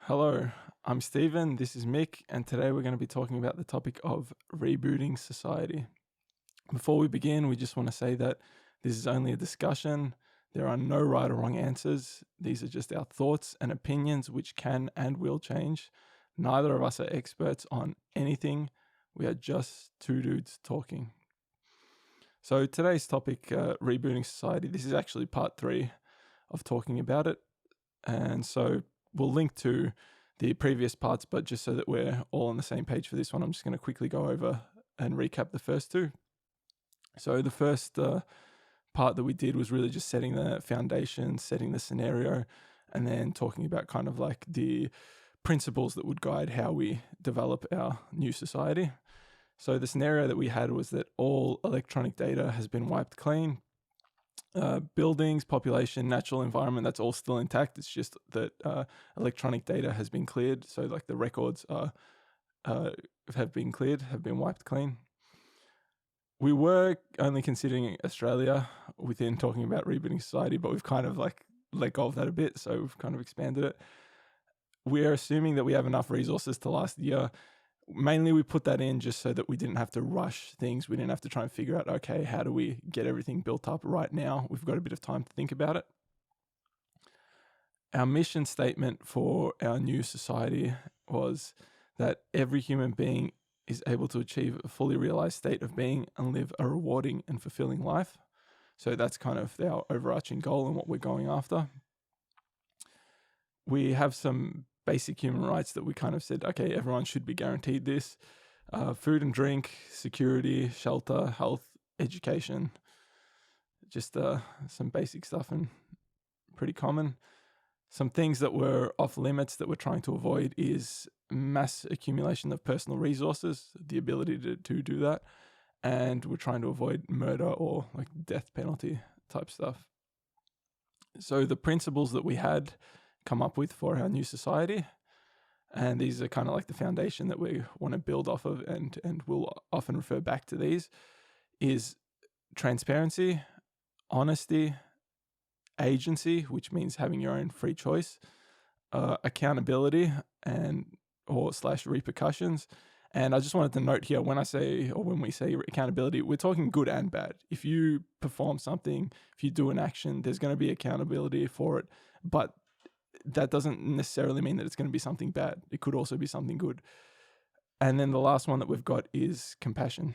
Hello, I'm Stephen, this is Mick, and today we're going to be talking about the topic of rebooting society. Before we begin, we just want to say that this is only a discussion. There are no right or wrong answers. These are just our thoughts and opinions which can and will change. Neither of us are experts on anything. We are just two dudes talking. So today's topic, rebooting society, this is actually part 3 of talking about it. And so we'll link to the previous parts, but just so that we're all on the same page for this one, I'm just going to quickly go over and recap the first two. So the first part that we did was really just setting the foundation, setting the scenario, and then talking about kind of like the principles that would guide how we develop our new society. So the scenario that we had was that all electronic data has been wiped clean. Buildings, population, natural environment, that's all still intact. It's just that electronic data has been cleared. So like the records have been cleared, have been wiped clean. We were only considering Australia within talking about rebooting society, but we've kind of like let go of that a bit. So we've kind of expanded it. We're assuming that we have enough resources to last the year. Mainly we put that in just so that we didn't have to rush things. We didn't have to try and figure out, okay, how do we get everything built up right now? We've got a bit of time to think about it. Our mission statement for our new society was that every human being is able to achieve a fully realized state of being and live a rewarding and fulfilling life. So that's kind of our overarching goal and what we're going after. We have some basic human rights that we kind of said, okay, everyone should be guaranteed this. Food and drink, security, shelter, health, education. Just some basic stuff and pretty common. Some things that were off limits that we're trying to avoid is mass accumulation of personal resources, the ability to do that. And we're trying to avoid murder or like death penalty type stuff. So the principles that we had come up with for our new society, and these are kind of like the foundation that we want to build off of, and we'll often refer back to these, is transparency, honesty, agency, which means having your own free choice, accountability or repercussions. And I just wanted to note here, when we say accountability, we're talking good and bad. If you perform something, if you do an action, there's going to be accountability for it, but that doesn't necessarily mean that it's going to be something bad. It could also be something good. And then the last one that we've got is compassion.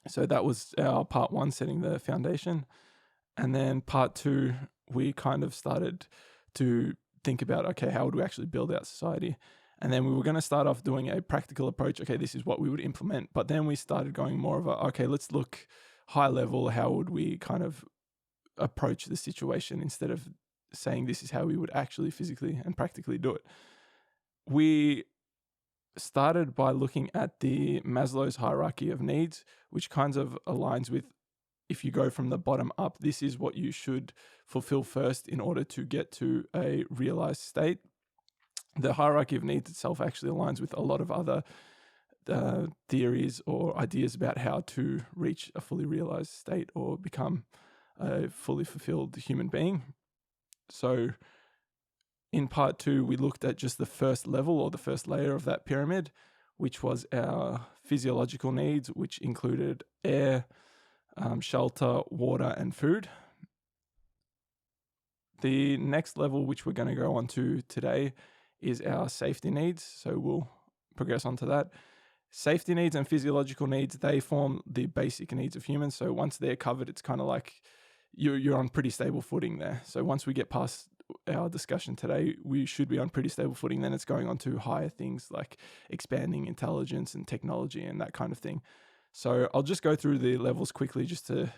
So that was our part 1, setting the foundation. And then part 2, we kind of started to think about, okay, how would we actually build out society? And then we were going to start off doing a practical approach. Okay, this is what we would implement. But then we started going more of okay, let's look high level. How would we kind of approach the situation instead of saying this is how we would actually physically and practically do it? We started by looking at the Maslow's hierarchy of needs, which kind of aligns with, if you go from the bottom up, this is what you should fulfill first in order to get to a realized state. The hierarchy of needs itself actually aligns with a lot of other theories or ideas about how to reach a fully realized state or become a fully fulfilled human being. So in part 2, we looked at just the first level or the first layer of that pyramid, which was our physiological needs, which included air, shelter, water, and food. The next level, which we're going to go on to today, is our safety needs. So we'll progress on to that. Safety needs and physiological needs, they form the basic needs of humans. So once they're covered, it's kind of like you're on pretty stable footing there. So once we get past our discussion today, we should be on pretty stable footing. Then it's going on to higher things like expanding intelligence and technology and that kind of thing. So I'll just go through the levels quickly just to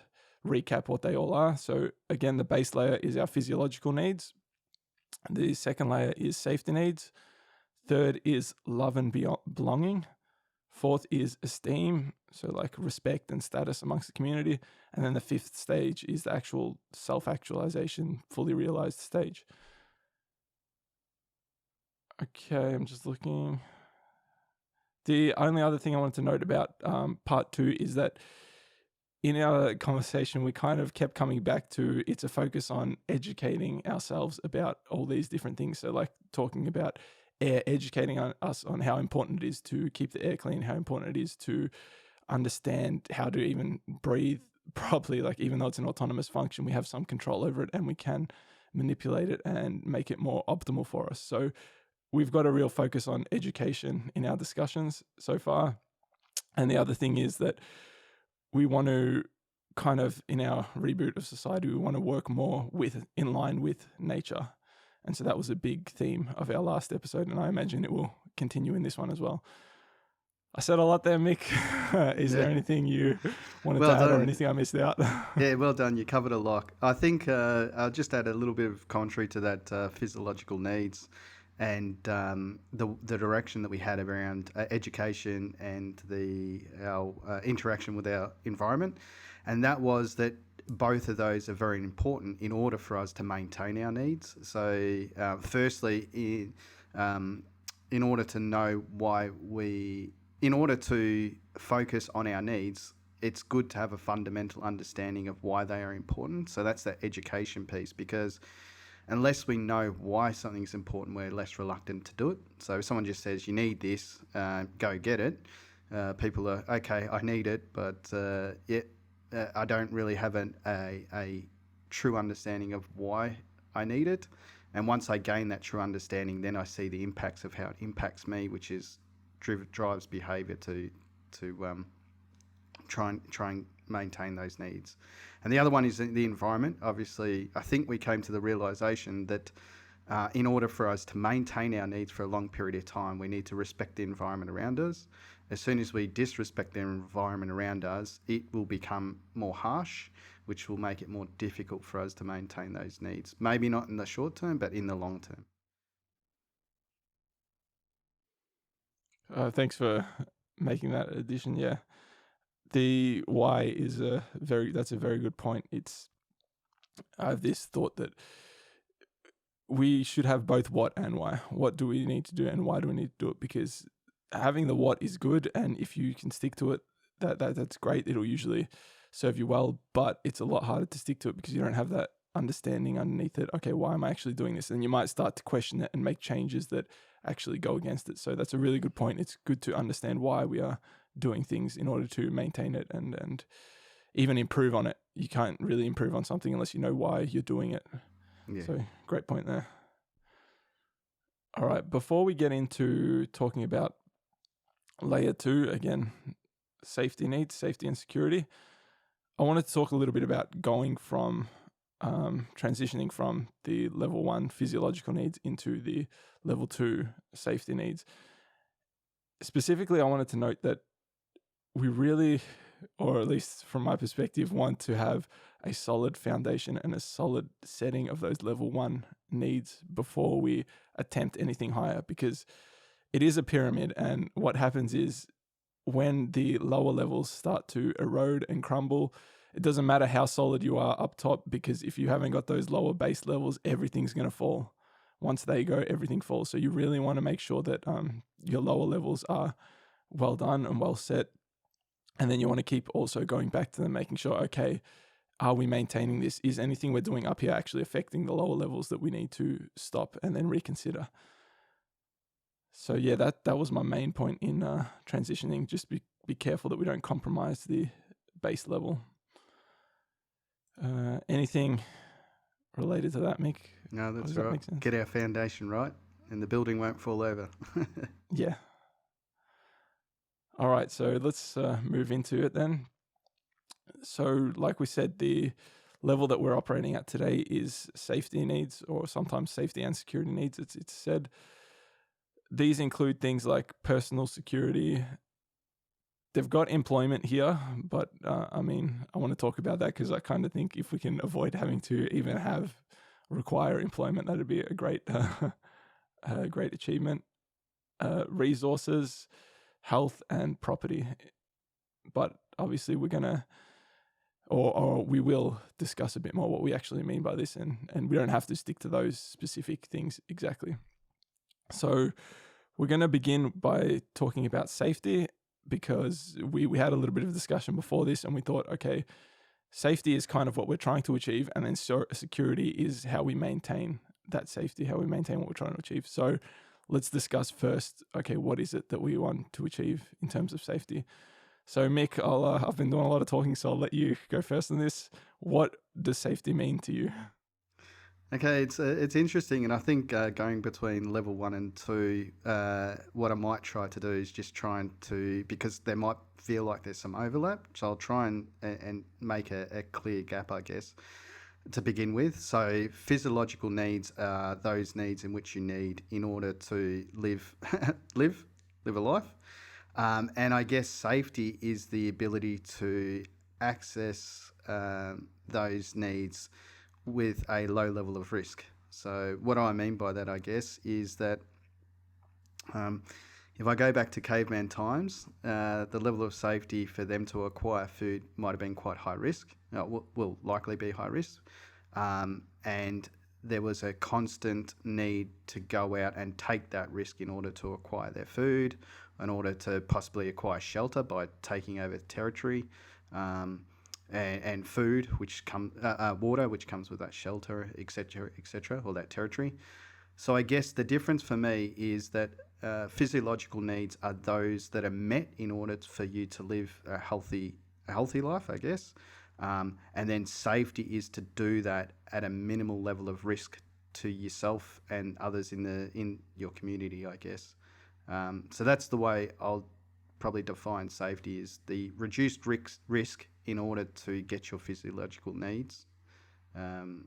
recap what they all are. So again, the base layer is our physiological needs. The second layer is safety needs. Third is love and belonging. Fourth is esteem, so like respect and status amongst the community. And then the fifth stage is the actual self-actualization, fully realized stage. Okay, I'm just looking. The only other thing I wanted to note about part 2 is that in our conversation, we kind of kept coming back to it's a focus on educating ourselves about all these different things. So like talking about air, educating us on how important it is to keep the air clean, how important it is to understand how to even breathe properly. Like, even though it's an autonomous function, we have some control over it and we can manipulate it and make it more optimal for us. So we've got a real focus on education in our discussions so far. And the other thing is that we want to kind of, in our reboot of society, we want to work more in line with nature. And so that was a big theme of our last episode, and I imagine it will continue in this one as well. I said a lot there, Mick. Is there anything you wanted to add or anything I missed out? Yeah, well done. You covered a lot. I think I'll just add a little bit of commentary to that physiological needs and the direction that we had around education and our interaction with our environment. And that was that both of those are very important in order for us to maintain our needs. So firstly, in order to know in order to focus on our needs, it's good to have a fundamental understanding of why they are important. So that's that education piece, because unless we know why something's important, we're less reluctant to do it. So if someone just says, you need this, go get it, people are, okay, I need it, but I don't really have a true understanding of why I need it. And once I gain that true understanding, then I see the impacts of how it impacts me, which is drives behaviour to try and maintain those needs. And the other one is the environment. Obviously, I think we came to the realisation that in order for us to maintain our needs for a long period of time, we need to respect the environment around us. As soon as we disrespect the environment around us, it will become more harsh, which will make it more difficult for us to maintain those needs. Maybe not in the short term, but in the long term. Thanks for making that addition. Yeah, the why is that's a very good point. I have this thought that we should have both what and why. What do we need to do and why do we need to do it? Because having the what is good, and if you can stick to it, that's great. It'll usually serve you well, but it's a lot harder to stick to it because you don't have that understanding underneath it. Okay, why am I actually doing this? And you might start to question it and make changes that actually go against it. So that's a really good point. It's good to understand why we are doing things in order to maintain it and even improve on it. You can't really improve on something unless you know why you're doing it. Yeah. So great point there. All right, before we get into talking about layer 2, again, safety needs, safety and security, I wanted to talk a little bit about going from transitioning from the level 1 physiological needs into the level 2 safety needs. Specifically, I wanted to note that we really, or at least from my perspective, want to have a solid foundation and a solid setting of those level 1 needs before we attempt anything higher, because it is a pyramid, and what happens is when the lower levels start to erode and crumble, it doesn't matter how solid you are up top, because if you haven't got those lower base levels, everything's going to fall. Once they go, everything falls. So you really want to make sure that your lower levels are well done and well set. And then you want to keep also going back to them, making sure, okay, are we maintaining this? Is anything we're doing up here actually affecting the lower levels that we need to stop and then reconsider? So yeah, that was my main point in transitioning. Just be careful that we don't compromise the base level. Anything related to that, Mick? No, that's right. Get our foundation right and the building won't fall over. Yeah. All right, so let's move into it then. So like we said, the level that we're operating at today is safety needs, or sometimes safety and security needs. It's said. These include things like personal security. They've got employment here, but I want to talk about that because I kind of think if we can avoid having to even require employment, that'd be a great achievement. Resources, health, and property. But obviously we're gonna, or we will discuss a bit more what we actually mean by this, and we don't have to stick to those specific things exactly. So we're going to begin by talking about safety, because we had a little bit of a discussion before this, and we thought, okay, safety is kind of what we're trying to achieve, and then security is how we maintain that safety, how we maintain what we're trying to achieve. So let's discuss first, okay, what is it that we want to achieve in terms of safety? So Mick, I've been doing a lot of talking, so I'll let you go first on this. What does safety mean to you? Okay, it's interesting, and I think going between level 1 and 2, what I might try to do is just trying to, because there might feel like there's some overlap, so I'll try and make a clear gap, I guess, to begin with. So physiological needs are those needs in which you need in order to live live a life. And I guess safety is the ability to access those needs with a low level of risk. So what I mean by that, I guess, is that if I go back to caveman times, the level of safety for them to acquire food might have been quite high risk, will likely be high risk. And there was a constant need to go out and take that risk in order to acquire their food, in order to possibly acquire shelter by taking over territory, and food, which water, which comes with that shelter, etc., or that territory. So I guess the difference for me is that physiological needs are those that are met in order for you to live a healthy life, I guess. And then safety is to do that at a minimal level of risk to yourself and others in your community, I guess. So that's the way I'll probably define safety, is the reduced risk in order to get your physiological needs. Well,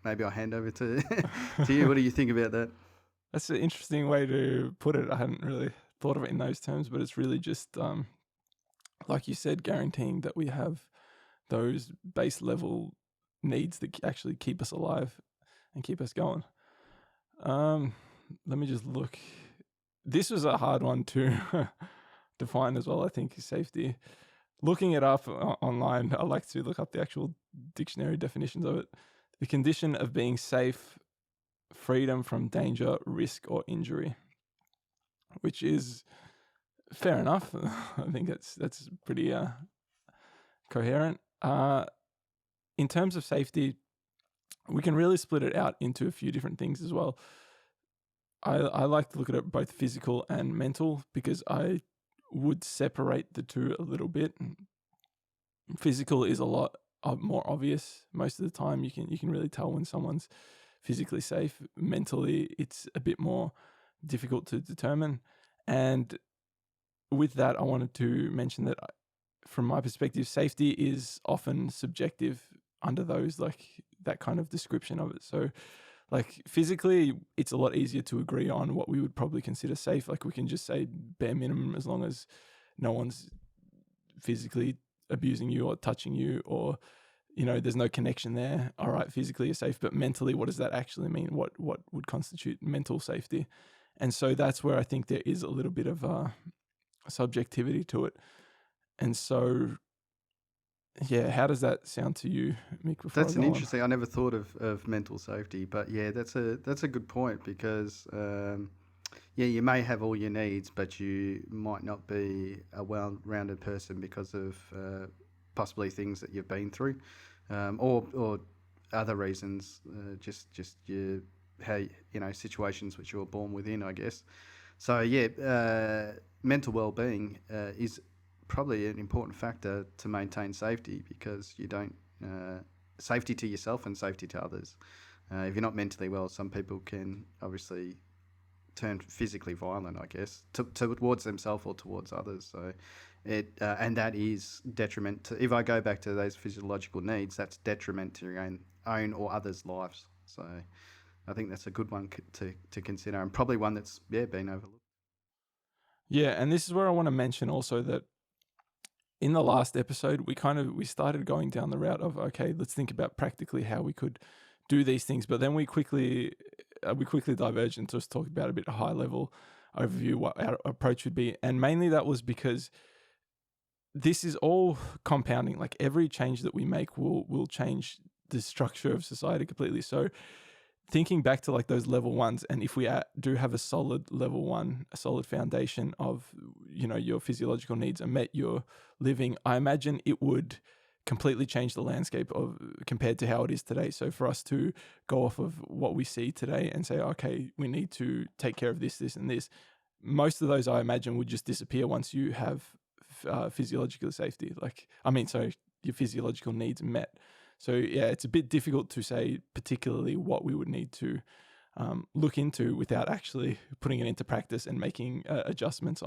maybe I'll hand over to to you. What do you think about that? That's an interesting way to put it. I hadn't really thought of it in those terms, but it's really just, like you said, guaranteeing that we have those base level needs that actually keep us alive and keep us going. Let me just look. This was a hard one to define as well, I think, safety. Looking it up online, I like to look up the actual dictionary definitions of it. The condition of being safe, freedom from danger, risk, or injury, which is fair enough. I think that's pretty coherent. In terms of safety, we can really split it out into a few different things as well. I like to look at it both physical and mental, because I would separate the two a little bit. Physical is a lot more obvious. Most of the time you can really tell when someone's physically safe. Mentally, it's a bit more difficult to determine. And with that, I wanted to mention that from my perspective, safety is often subjective under those, like, that kind of description of it. So like physically, it's a lot easier to agree on what we would probably consider safe. Like we can just say bare minimum, as long as no one's physically abusing you or touching you, or, you know, there's no connection there. All right, physically you're safe, but mentally, what does that actually mean? What would constitute mental safety? And so that's where I think there is a little bit of subjectivity to it. And so, yeah, how does that sound to you, Mick? That's an interesting. I never thought of mental safety, but yeah, that's a good point, because you may have all your needs, but you might not be a well-rounded person because of possibly things that you've been through, or other reasons, just your situations which you were born within, I guess. So yeah, mental well-being is probably an important factor to maintain safety, because you don't safety to yourself and safety to others. If you're not mentally well, some people can obviously turn physically violent, I guess, towards themselves or towards others. So and that is detriment to. If I go back to those physiological needs, that's detriment to your own or others' lives. So I think that's a good one to consider, and probably one that's been overlooked. Yeah, and this is where I want to mention also that in the last episode, we started going down the route of, okay, let's think about practically how we could do these things, but then we quickly diverged and just talked about a bit high level overview what our approach would be, and mainly that was because this is all compounding. Like every change that we make will change the structure of society completely. So thinking back to like those level ones, and if we do have a solid level one, a solid foundation of, your physiological needs are met, you're living, I imagine it would completely changed the landscape of compared to how it is today. So for us to go off of what we see today and say, okay, we need to take care of this, this, and this, most of those I imagine would just disappear once you have physiological safety. So your physiological needs met. So yeah, it's a bit difficult to say particularly what we would need to look into without actually putting it into practice and making adjustments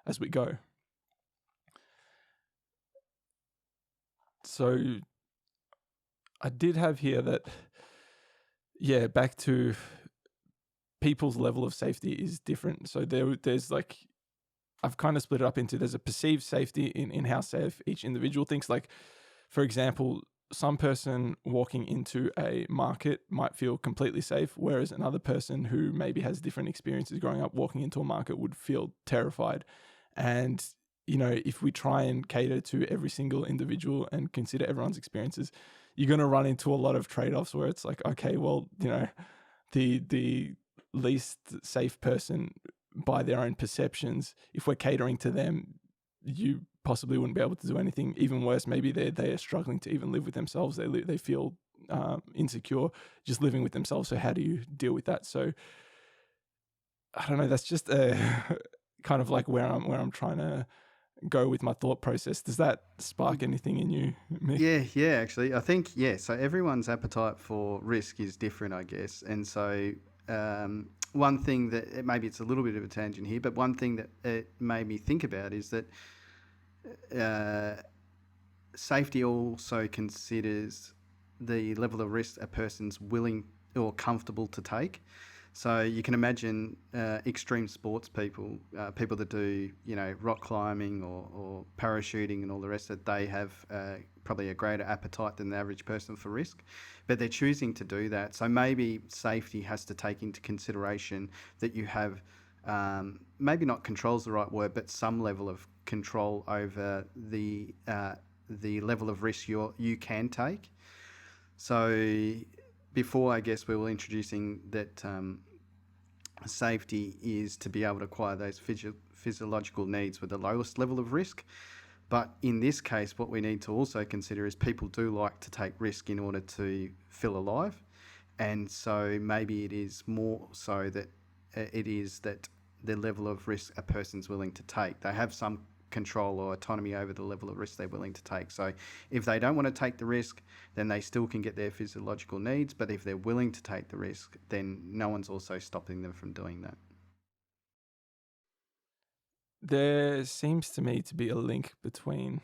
as we go. So I did have here that, yeah, back to people's level of safety is different. So there's like, I've kind of split it up into, there's a perceived safety in how safe each individual thinks. Like, for example, some person walking into a market might feel completely safe, whereas another person who maybe has different experiences growing up walking into a market would feel terrified. And, if we try and cater to every single individual and consider everyone's experiences, you're going to run into a lot of trade-offs where it's like, okay, well, the least safe person by their own perceptions, if we're catering to them, you possibly wouldn't be able to do anything. Even worse, maybe they are struggling to even live with themselves. They feel insecure just living with themselves. So how do you deal with that? So I don't know. That's just kind of like where I'm trying to go with my thought process. Does that spark anything in you, Mick? Yeah, actually. I think, so everyone's appetite for risk is different, I guess. And so one thing that, maybe it's a little bit of a tangent here, but one thing that it made me think about is that safety also considers the level of risk a person's willing or comfortable to take. So you can imagine extreme sports people, people that do, rock climbing or parachuting and all the rest, that they have probably a greater appetite than the average person for risk, but they're choosing to do that. So maybe safety has to take into consideration that you have, maybe not control's the right word, but some level of control over the level of risk you can take. So before, I guess, we were introducing that safety is to be able to acquire those physiological needs with the lowest level of risk. But in this case, what we need to also consider is people do like to take risk in order to feel alive. And so maybe it is more so that the level of risk a person's willing to take. They have some control or autonomy over the level of risk they're willing to take. So if they don't want to take the risk, then they still can get their physiological needs. But if they're willing to take the risk, then no one's also stopping them from doing that. There seems to me to be a link between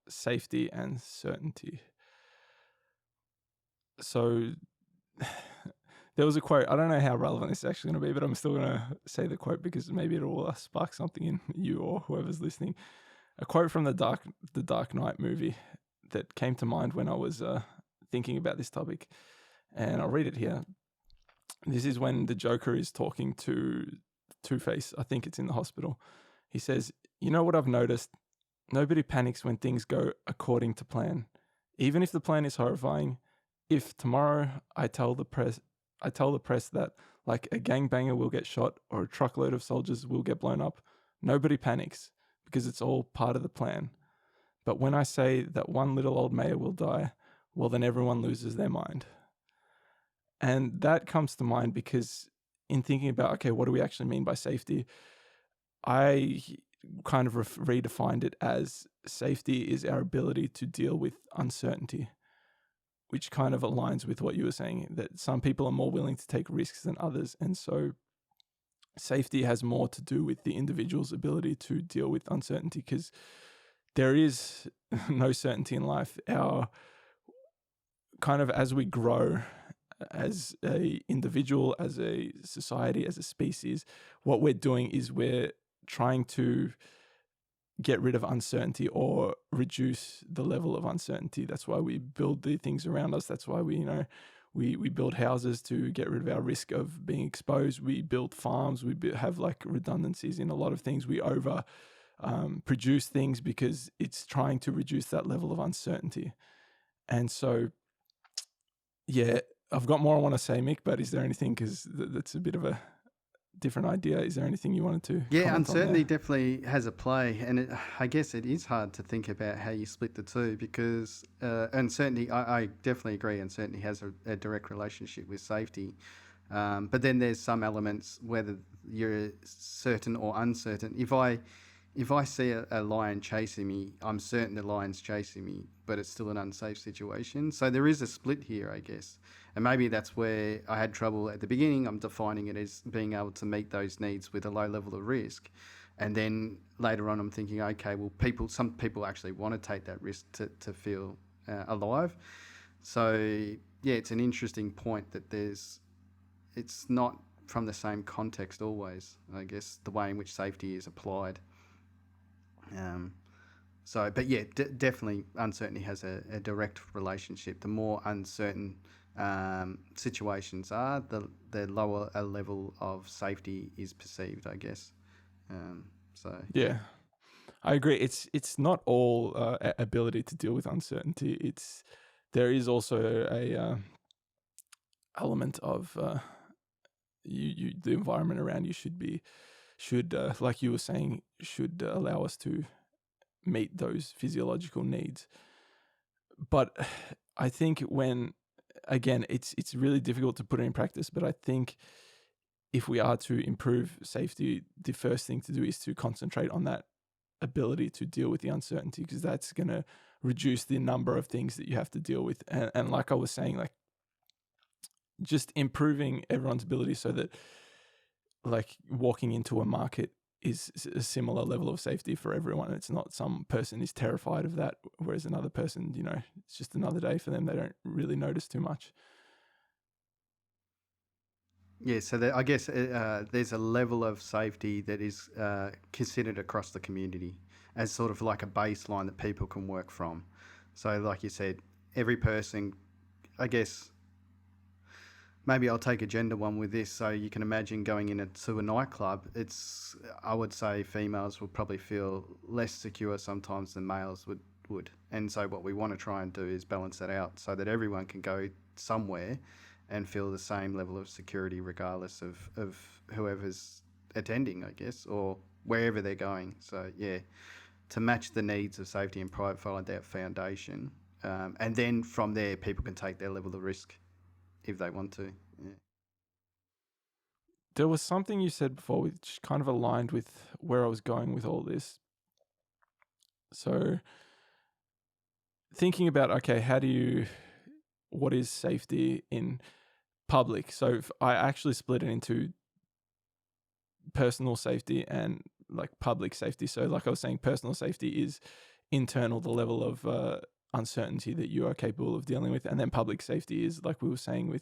safety and certainty. So there was a quote, I don't know how relevant this is actually going to be, but I'm still going to say the quote because maybe it will spark something in you or whoever's listening. A quote from the Dark Knight movie that came to mind when I was thinking about this topic, and I'll read it here. This is when the Joker is talking to Two-Face. I think it's in the hospital. He says, "You know what I've noticed? Nobody panics when things go according to plan. Even if the plan is horrifying, if tomorrow I tell the press that like a gangbanger will get shot or a truckload of soldiers will get blown up, nobody panics because it's all part of the plan. But when I say that one little old mayor will die, well, then everyone loses their mind." And that comes to mind because in thinking about, okay, what do we actually mean by safety? I kind of redefined it as safety is our ability to deal with uncertainty, which kind of aligns with what you were saying, that some people are more willing to take risks than others. And so safety has more to do with the individual's ability to deal with uncertainty because there is no certainty in life. Our kind of, as we grow as a individual, as a society, as a species, what we're doing is we're trying to get rid of uncertainty or reduce the level of uncertainty. That's why we build the things around us. That's why we build houses to get rid of our risk of being exposed. We build farms. We have like redundancies in a lot of things. We over produce things because it's trying to reduce that level of uncertainty. And so, yeah, I've got more I want to say, Mick, but is there anything, because that's a bit of a different idea. Is there anything you wanted to Yeah, comment on uncertainty there? definitely has a play, and I guess it is hard to think about how you split the two because uncertainty. I definitely agree. Uncertainty has a direct relationship with safety, but then there's some elements whether you're certain or uncertain. If I see a lion chasing me, I'm certain the lion's chasing me, but it's still an unsafe situation. So there is a split here, I guess. And maybe that's where I had trouble at the beginning. I'm defining it as being able to meet those needs with a low level of risk. And then later on, I'm thinking, okay, well, some people actually want to take that risk to feel alive. So, yeah, it's an interesting point that it's not from the same context always, I guess, the way in which safety is applied. Um, but yeah, definitely uncertainty has a direct relationship. The more uncertain situations are, the lower a level of safety is perceived, I guess. So Yeah, I agree. It's not all ability to deal with uncertainty. There is also a element of the environment around you should like you were saying, should allow us to meet those physiological needs. But I think again, it's really difficult to put it in practice, but I think if we are to improve safety, the first thing to do is to concentrate on that ability to deal with the uncertainty, because that's going to reduce the number of things that you have to deal with. And like I was saying, like just improving everyone's ability so that like walking into a market is a similar level of safety for everyone. It's not some person is terrified of that, whereas another person, it's just another day for them. They don't really notice too much. yeah, so I guess there's a level of safety that is considered across the community as sort of like a baseline that people can work from. So, like you said, every person, I guess, maybe I'll take a gender one with this. So you can imagine going into a nightclub. I would say females will probably feel less secure sometimes than males would. And so what we want to try and do is balance that out so that everyone can go somewhere and feel the same level of security regardless of whoever's attending, I guess, or wherever they're going. So yeah, to match the needs of safety and provide that foundation. And then from there, people can take their level of risk if they want to. Yeah. There was something you said before which kind of aligned with where I was going with all this. So thinking about, okay, what is safety in public? So if I actually split it into personal safety and like public safety. So like I was saying, personal safety is internal, the level of uncertainty that you are capable of dealing with. And then public safety is, like we were saying,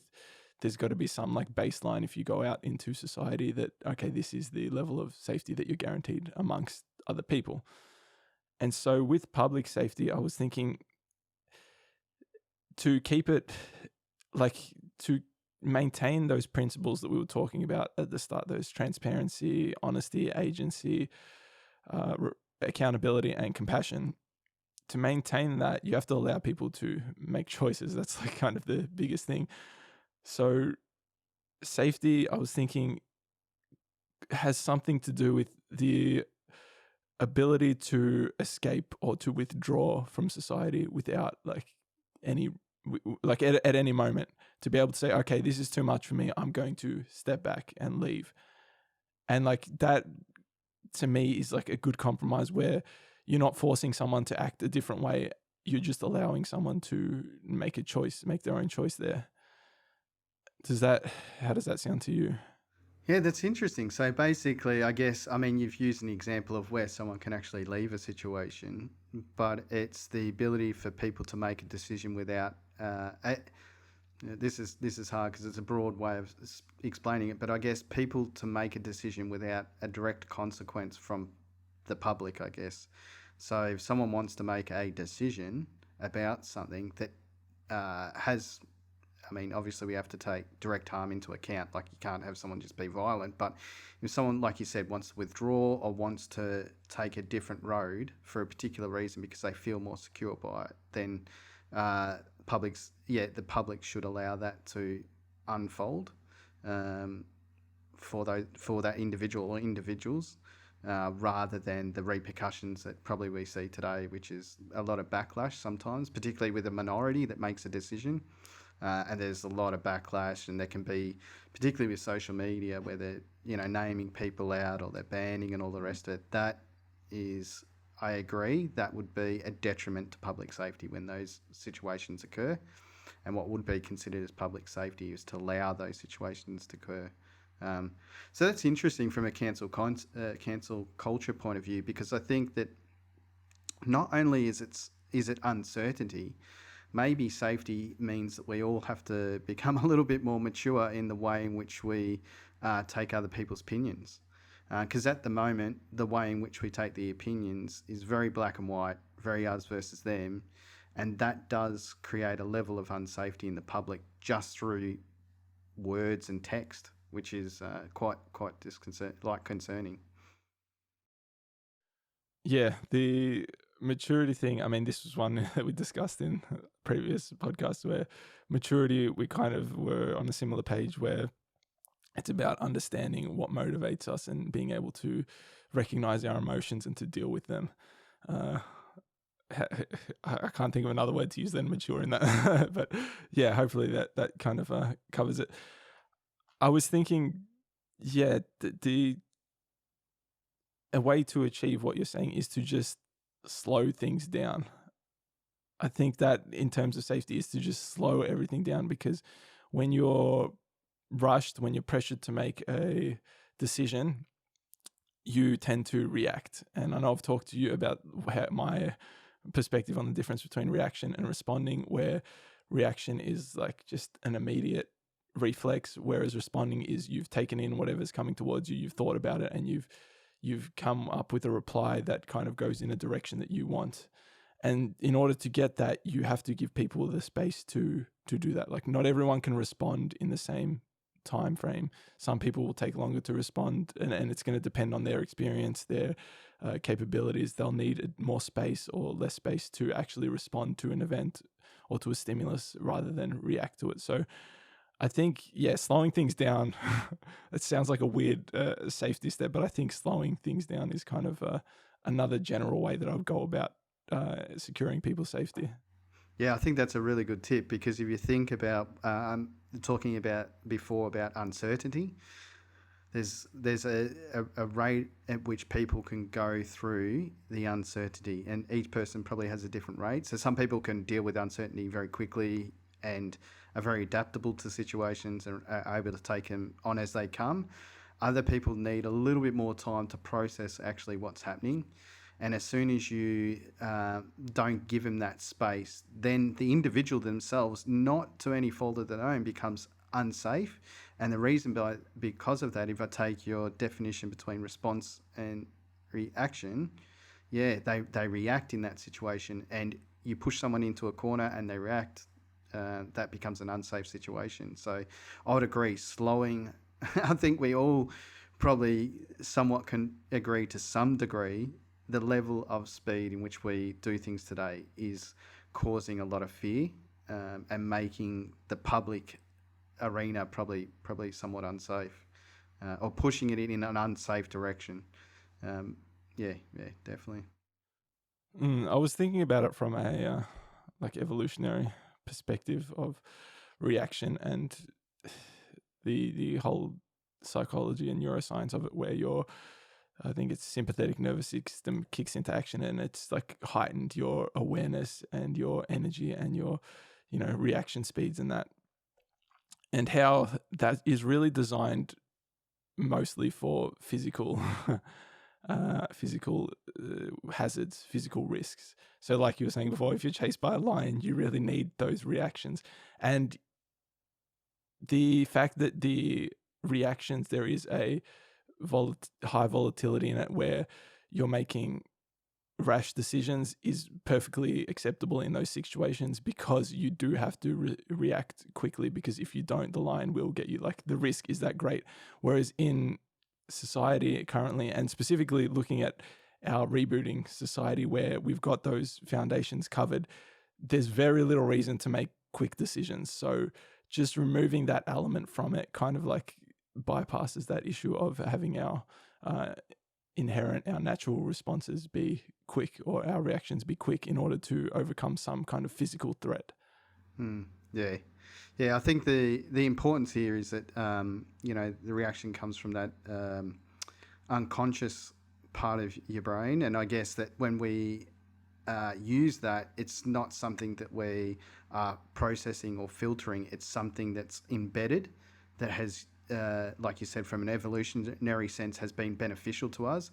there's got to be some like baseline if you go out into society that, okay, this is the level of safety that you're guaranteed amongst other people. And so with public safety, I was thinking to keep it like to maintain those principles that we were talking about at the start, those transparency, honesty, agency, accountability, and compassion. To maintain that, you have to allow people to make choices. That's like kind of the biggest thing. So safety, I was thinking, has something to do with the ability to escape or to withdraw from society without at any moment, to be able to say, okay, this is too much for me, I'm going to step back and leave. And like that to me is like a good compromise where you're not forcing someone to act a different way, you're just allowing someone to make their own choice there. How does that sound to you? Yeah, that's interesting. So basically, I guess, I mean, you've used an example of where someone can actually leave a situation, but it's the ability for people to make a decision without. This is hard because it's a broad way of explaining it, but I guess people to make a decision without a direct consequence from the public, I guess. So if someone wants to make a decision about something that has, I mean, obviously we have to take direct harm into account. Like you can't have someone just be violent, but if someone, like you said, wants to withdraw or wants to take a different road for a particular reason because they feel more secure by it, then the public should allow that to unfold for that individual or individuals, rather than the repercussions that probably we see today, which is a lot of backlash sometimes, particularly with a minority that makes a decision. And there's a lot of backlash, and there can be, particularly with social media, where they're naming people out or they're banning and all the rest of it. That is, I agree, that would be a detriment to public safety when those situations occur. And what would be considered as public safety is to allow those situations to occur. So that's interesting from a cancel culture point of view, because I think that not only is it uncertainty, maybe safety means that we all have to become a little bit more mature in the way in which we take other people's opinions. Because at the moment, the way in which we take the opinions is very black and white, very us versus them. And that does create a level of unsafety in the public just through words and text, which is quite concerning. Yeah, the maturity thing, I mean, this was one that we discussed in previous podcasts, where maturity, we kind of were on a similar page, where it's about understanding what motivates us and being able to recognize our emotions and to deal with them. I can't think of another word to use than mature in that. But yeah, hopefully that kind of covers it. I was thinking, yeah, a way to achieve what you're saying is to just slow things down. I think that in terms of safety is to just slow everything down, because when you're rushed, when you're pressured to make a decision, you tend to react. And I know I've talked to you about my perspective on the difference between reaction and responding, where reaction is like just an immediate reflex, whereas responding is you've taken in whatever's coming towards you, you've thought about it, and you've come up with a reply that kind of goes in a direction that you want. And in order to get that, you have to give people the space to do that. Like, not everyone can respond in the same time frame. Some people will take longer to respond, and it's going to depend on their experience, their capabilities. They'll need more space or less space to actually respond to an event or to a stimulus rather than react to it. So I think, yeah, slowing things down, it sounds like a weird safety step, but I think slowing things down is kind of another general way that I would go about securing people's safety. Yeah, I think that's a really good tip, because if you think about talking about before about uncertainty, there's a rate at which people can go through the uncertainty, and each person probably has a different rate. So some people can deal with uncertainty very quickly and are very adaptable to situations and are able to take them on as they come. Other people need a little bit more time to process actually what's happening. And as soon as you don't give them that space, then the individual themselves, not to any fault of their own, becomes unsafe. And the reason because of that, if I take your definition between response and reaction, yeah, they react in that situation, and you push someone into a corner and they react, that becomes an unsafe situation. So I would agree, slowing, I think we all probably somewhat can agree to some degree, the level of speed in which we do things today is causing a lot of fear, and making the public arena probably somewhat unsafe, or pushing it in an unsafe direction. Yeah, definitely. I was thinking about it from a like evolutionary perspective of reaction and the whole psychology and neuroscience of it, where I think it's sympathetic nervous system kicks into action, and it's like heightened your awareness and your energy and your, reaction speeds and that. And how that is really designed mostly for physical hazards, physical risks. So like you were saying before, if you're chased by a lion, you really need those reactions. And the fact that the reactions, there is a high volatility in it, where you're making rash decisions, is perfectly acceptable in those situations, because you do have to react quickly, because if you don't, the lion will get you. Like, the risk is that great. Whereas in society currently, and specifically looking at our rebooting society, where we've got those foundations covered, there's very little reason to make quick decisions. So just removing that element from it kind of like bypasses that issue of having our our natural responses be quick, or our reactions be quick, in order to overcome some kind of physical threat. Yeah. Yeah, I think the importance here is that, the reaction comes from that unconscious part of your brain. And I guess that when we use that, it's not something that we are processing or filtering. It's something that's embedded, that has, like you said, from an evolutionary sense, has been beneficial to us.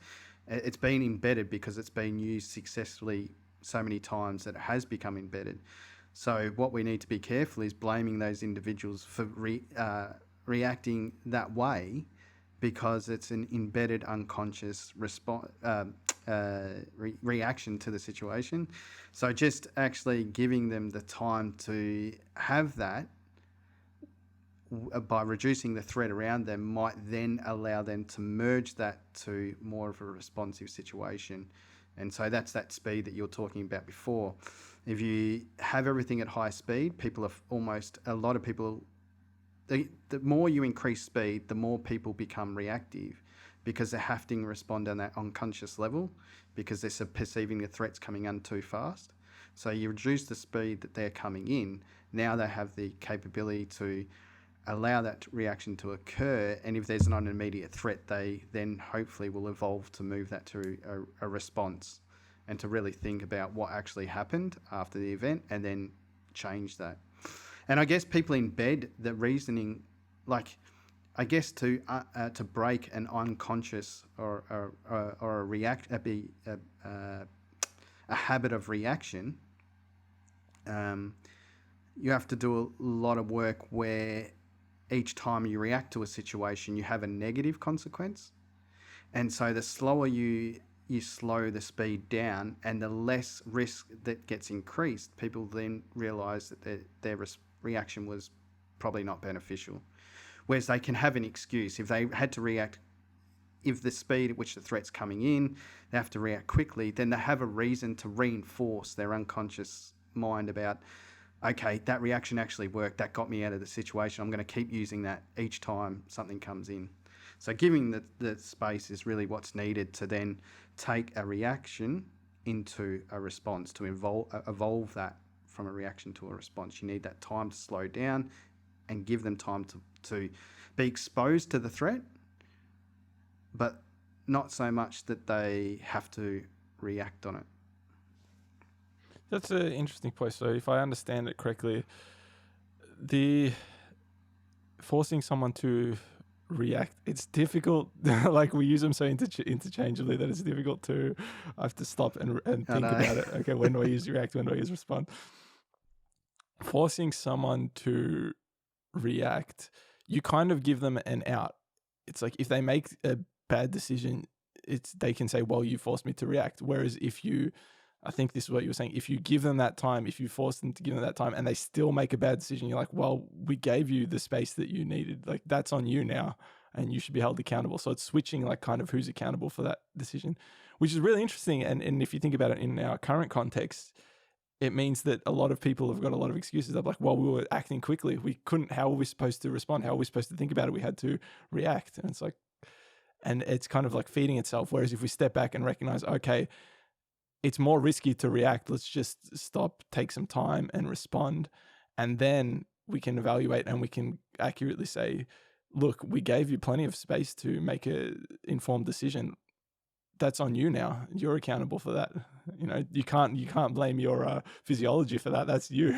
It's been embedded because it's been used successfully so many times that it has become embedded. So what we need to be careful is blaming those individuals for reacting that way, because it's an embedded unconscious reaction to the situation. So just actually giving them the time to have that, by reducing the threat around them, might then allow them to merge that to more of a responsive situation. And so that's that speed that you were talking about before. If you have everything at high speed, a lot of people, the more you increase speed, the more people become reactive, because they're having to respond on that unconscious level, because they're perceiving the threats coming in too fast. So you reduce the speed that they're coming in. Now they have the capability to allow that reaction to occur, and if there's not an immediate threat, they then hopefully will evolve to move that to a response, and to really think about what actually happened after the event and then change that. And I guess people embed the reasoning, like, I guess to break an unconscious or a habit of reaction, you have to do a lot of work where each time you react to a situation, you have a negative consequence. And so the slower you slow the speed down, and the less risk that gets increased, people then realise that their reaction was probably not beneficial. Whereas they can have an excuse. If they had to react, if the speed at which the threat's coming in, they have to react quickly, then they have a reason to reinforce their unconscious mind about, okay, that reaction actually worked, that got me out of the situation, I'm going to keep using that each time something comes in. So giving the space is really what's needed to then take a reaction into a response, to evolve that from a reaction to a response. You need that time to slow down and give them time to be exposed to the threat, but not so much that they have to react on it. That's an interesting point. So if I understand it correctly, the forcing someone to react, it's difficult. Like, we use them so interchangeably that it's difficult to, I have to stop and think about it. Okay, when do I use react? When do I use respond? Forcing someone to react, you kind of give them an out. It's like, if they make a bad decision, they can say, well, you forced me to react. Whereas I think this is what you were saying, if you give them that time, if you force them to give them that time and they still make a bad decision, you're like, well, we gave you the space that you needed. Like, that's on you now, and you should be held accountable. So it's switching, like, kind of who's accountable for that decision, which is really interesting. And if you think about it in our current context, it means that a lot of people have got a lot of excuses. They're like, well, we were acting quickly. We couldn't, how were we supposed to respond? How were we supposed to think about it? We had to react. And it's like, and it's kind of like feeding itself. Whereas if we step back and recognize, okay, it's more risky to react, let's just stop, take some time and respond. And then we can evaluate and we can accurately say, look, we gave you plenty of space to make an informed decision. That's on you now. You're accountable for that. You can't blame your physiology for that. That's you.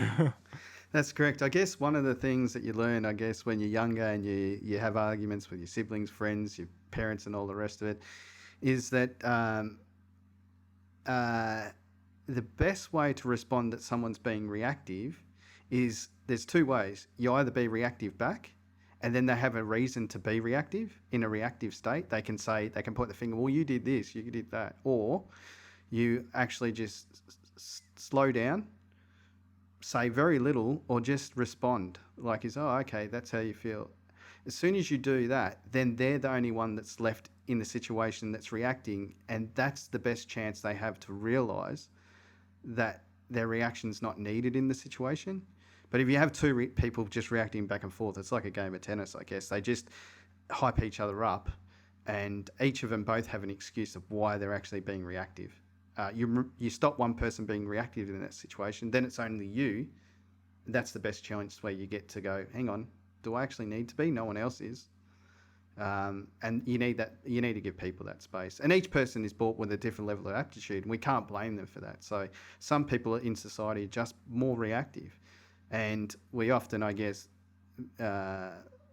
That's correct. I guess one of the things that you learn, I guess, when you're younger and you have arguments with your siblings, friends, your parents and all the rest of it, is that the best way to respond that someone's being reactive is, there's two ways. You either be reactive back, and then they have a reason to be reactive. In a reactive state, they can point the finger, well, you did this, you did that. Or you actually just slow down, say very little, or just respond. Like, okay, that's how you feel. As soon as you do that, then they're the only one that's left in the situation that's reacting, and that's the best chance they have to realise that their reaction's not needed in the situation. But if you have two people just reacting back and forth, it's like a game of tennis, I guess. hype each other up, and each of them both have an excuse of why they're actually being reactive. You stop one person being reactive in that situation, then it's only you. That's the best challenge where you get to go, hang on, do I actually need to be? No one else is. And you need to give people that space. And each person is brought with a different level of aptitude, and we can't blame them for that. So some people in society are just more reactive, and we often, I guess,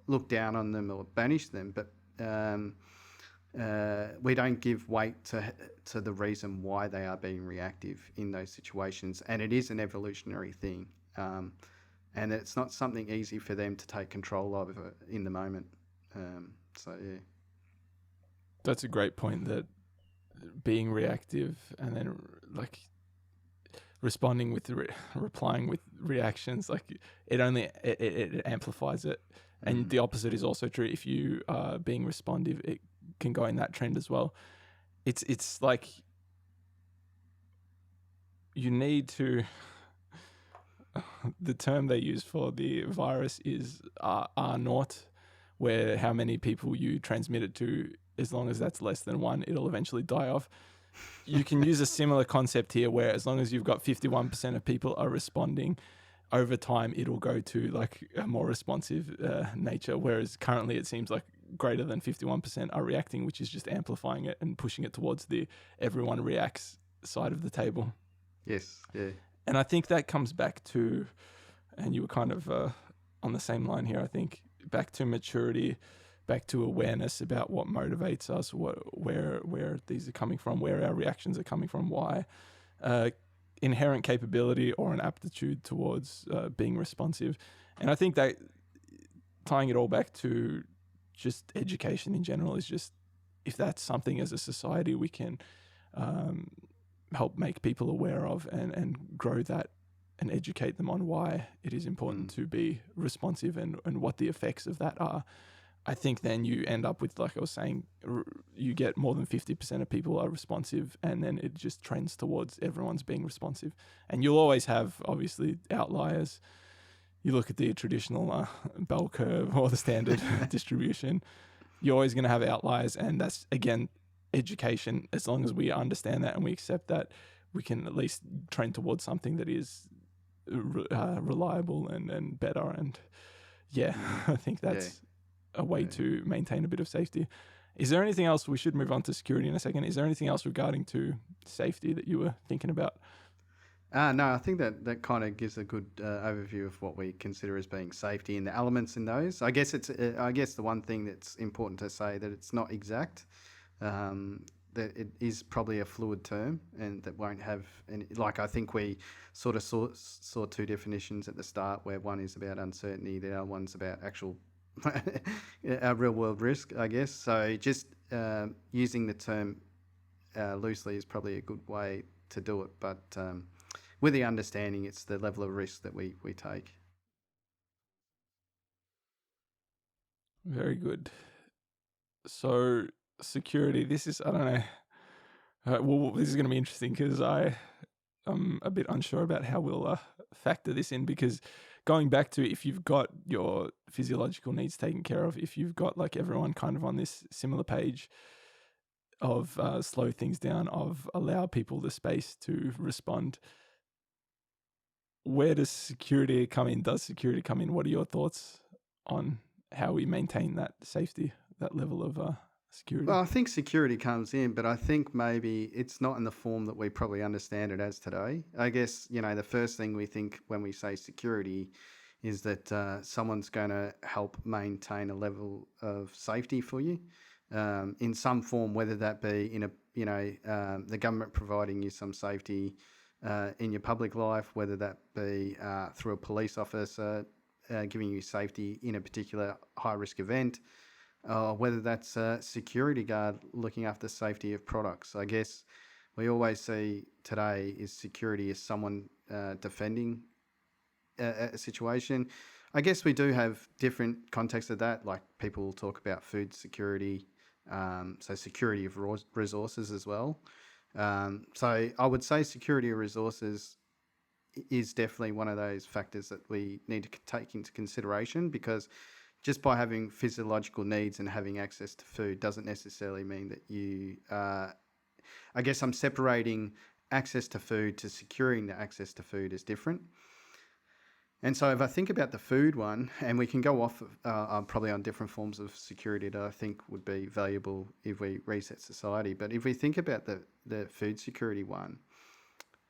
look down on them or banish them, but we don't give weight to the reason why they are being reactive in those situations. And it is an evolutionary thing, and it's not something easy for them to take control of in the moment. So yeah, That's a great point, that being reactive and then like responding with replying with reactions, like it amplifies it. And the opposite is also true. If you are being responsive, it can go in that trend as well. It's like you need to. The term they use for the virus is R naught, where how many people you transmit it to, as long as that's less than one, it'll eventually die off. You can use a similar concept here, where as long as you've got 51% of people are responding, over time it'll go to like a more responsive nature, whereas currently it seems like greater than 51% are reacting, which is just amplifying it and pushing it towards the everyone reacts side of the table. Yes, yeah. And I think that comes back to, and you were kind of on the same line here, I think, back to maturity, back to awareness about what motivates us, where these are coming from, where our reactions are coming from, why. Inherent capability or an aptitude towards being responsive. And I think that tying it all back to just education in general is just, if that's something as a society we can help make people aware of and grow that and educate them on why it is important to be responsive and what the effects of that are. I think then you end up with, like I was saying, you get more than 50% of people are responsive, and then it just trends towards everyone's being responsive. And you'll always have, obviously, outliers. You look at the traditional bell curve or the standard distribution, you're always going to have outliers. And that's, again, education. As long as we understand that and we accept that, we can at least trend towards something that is reliable and better. And yeah, I think that's a way to maintain a bit of safety. Is there anything else? We should move on to security in a second. Is there anything else regarding to safety that you were thinking about? No, I think that kind of gives a good overview of what we consider as being safety and the elements in those. I guess the one thing that's important to say, that it's not exact, that it is probably a fluid term, and that won't have any, like, I think we sort of saw two definitions at the start, where one is about uncertainty, the other one's about actual real world risk, I guess. So just using the term loosely is probably a good way to do it, but with the understanding it's the level of risk that we take. Very good. So security, this is, I don't know, well, this is going to be interesting because I'm a bit unsure about how we'll factor this in, because going back to, if you've got your physiological needs taken care of, if you've got like everyone kind of on this similar page of slow things down, of allow people the space to respond, where does security come in? Does security come in? What are your thoughts on how we maintain that safety, that level of security? Well, I think security comes in, but I think maybe it's not in the form that we probably understand it as today. I guess, the first thing we think when we say security is that someone's going to help maintain a level of safety for you in some form, whether that be in the government providing you some safety in your public life, whether that be through a police officer giving you safety in a particular high-risk event, whether that's a security guard looking after safety of products. I guess we always see today is security as someone defending a situation. I guess we do have different contexts of that, like people talk about food security, so security of resources as well. So I would say security of resources is definitely one of those factors that we need to take into consideration, because just by having physiological needs and having access to food doesn't necessarily mean that you. I guess I'm separating access to food to securing the access to food is different. And so if I think about the food one, and we can go off probably on different forms of security that I think would be valuable if we reset society. But if we think about the food security one,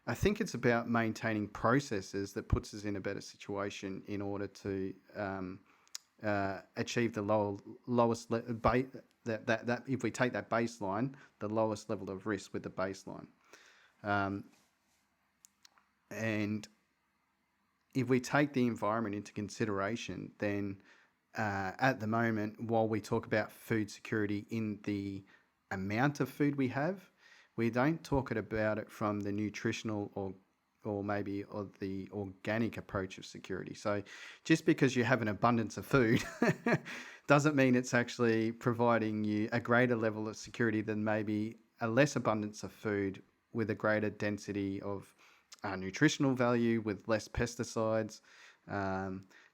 I think it's about maintaining processes that puts us in a better situation in order to achieve the lowest that if we take that baseline, the lowest level of risk with the baseline, and if we take the environment into consideration, then at the moment, while we talk about food security in the amount of food we have, we don't talk about it from the nutritional or maybe the organic approach of security. So just because you have an abundance of food doesn't mean it's actually providing you a greater level of security than maybe a less abundance of food with a greater density of nutritional value, with less pesticides.